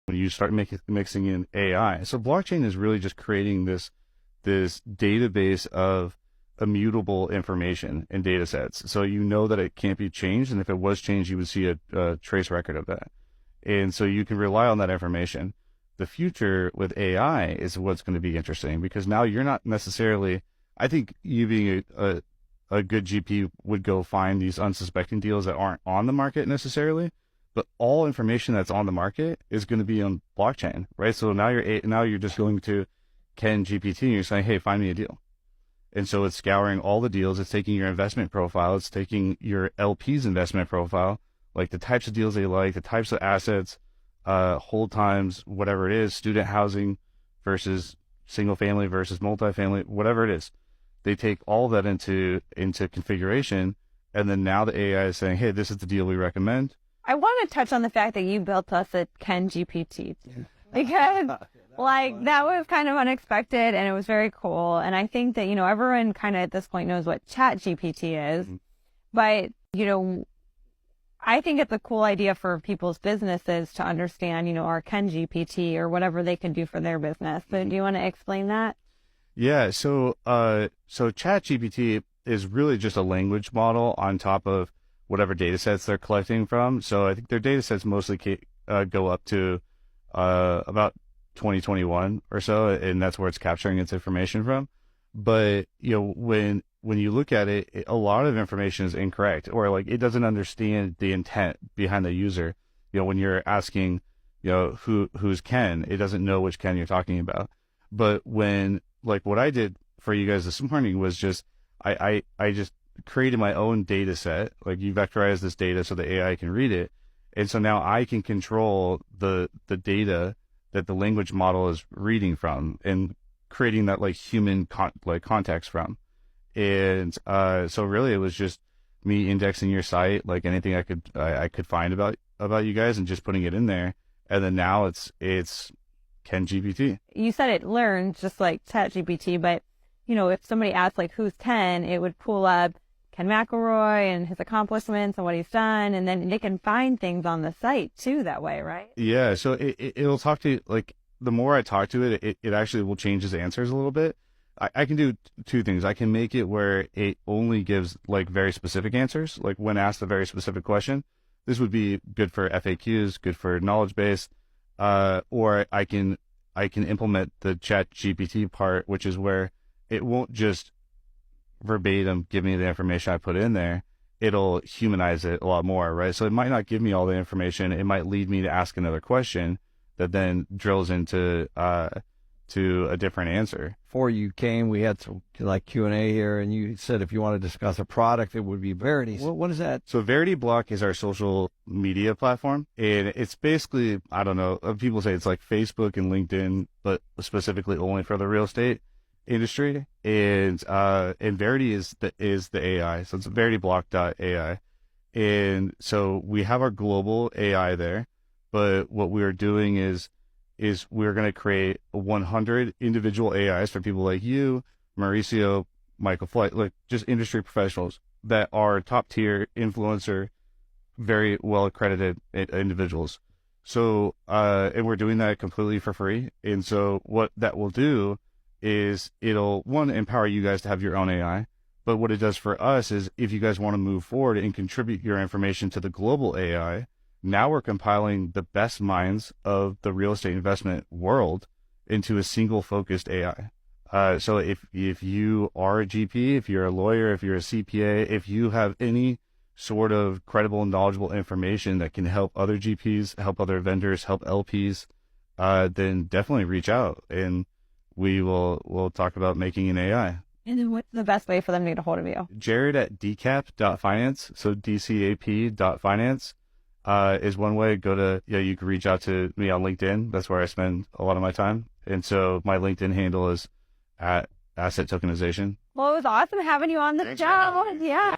when you start mixing in AI. So blockchain is really just creating this database of immutable information and data sets. So you know that it can't be changed, and if it was changed, you would see a trace record of that. And so you can rely on that information. The future with AI is what's going to be interesting, because now you're not necessarily, I think you being a good GP would go find these unsuspecting deals that aren't on the market necessarily, but all information that's on the market is going to be on blockchain, right? So now you're just going to Ken GPT and you're saying, hey, find me a deal. And so it's scouring all the deals. It's taking your investment profile. It's taking your LP's investment profile, like the types of deals they like, the types of assets, hold times, whatever it is, student housing versus single family versus multifamily, whatever it is. They take all that into configuration. And then now the AI is saying, hey, this is the deal we recommend. I want to touch on the fact that you built us a Ken GPT because like that was kind of unexpected and it was very cool. And I think that, everyone kind of at this point knows what Chat GPT is, but, I think it's a cool idea for people's businesses to understand, our Ken GPT or whatever they can do for their business. So do you want to explain that? Yeah. So Chat GPT is really just a language model on top of whatever data sets they're collecting from. So I think their data sets mostly go up to about 2021 or so, and that's where it's capturing its information from. But when you look at it, a lot of information is incorrect, or like it doesn't understand the intent behind the user. When you're asking, who's Ken, it doesn't know which Ken you're talking about. But when, like, what I did for you guys this morning was just I just created my own data set. Like, you vectorize this data so the AI can read it, and so now I can control the data that the language model is reading from and creating that like human context from. And so really it was just me indexing your site, like anything I could find about you guys, and just putting it in there. And then now it's Ken GPT. You said it learns just like Chat GPT, but if somebody asks like who's Ken, it would pull up Ken McElroy and his accomplishments and what he's done, and then they can find things on the site too that way, right? Yeah, so it'll talk to you, like the more I talk to it, it actually will change its answers a little bit. I can do two things. I can make it where it only gives like very specific answers, like when asked a very specific question. This would be good for FAQs, good for knowledge base, or I can implement the Chat GPT part, which is where it won't just verbatim give me the information I put in there. It'll humanize it a lot more, right? So it might not give me all the information. It might lead me to ask another question that then drills into to a different answer. Before you came, we had some like Q&A here, and you said if you want to discuss a product, it would be Verity. What is that? So Verity Block is our social media platform, and it's basically, I don't know, people say it's like Facebook and LinkedIn, but specifically only for the real estate industry. And Verity is the AI. So it's verityblock.ai. And so we have our global AI there, but what we are doing is we're going to create 100 individual AIs for people like you, Mauricio, Michael Flight, like just industry professionals that are top tier influencer, very well accredited individuals. So, and we're doing that completely for free. And so what that will do is it'll, one, empower you guys to have your own AI. But what it does for us is if you guys want to move forward and contribute your information to the global AI, now we're compiling the best minds of the real estate investment world into a single focused AI. So if you are a GP, if you're a lawyer, if you're a CPA, if you have any sort of credible and knowledgeable information that can help other GPs, help other vendors, help LPs, then definitely reach out and we'll talk about making an AI. And then what's the best way for them to get a hold of you? Jared at dcap.finance, so dcap.finance. Is one way. You can reach out to me on LinkedIn. That's where I spend a lot of my time. And so my LinkedIn handle is at asset tokenization. Well, it was awesome having you on the show. Yeah.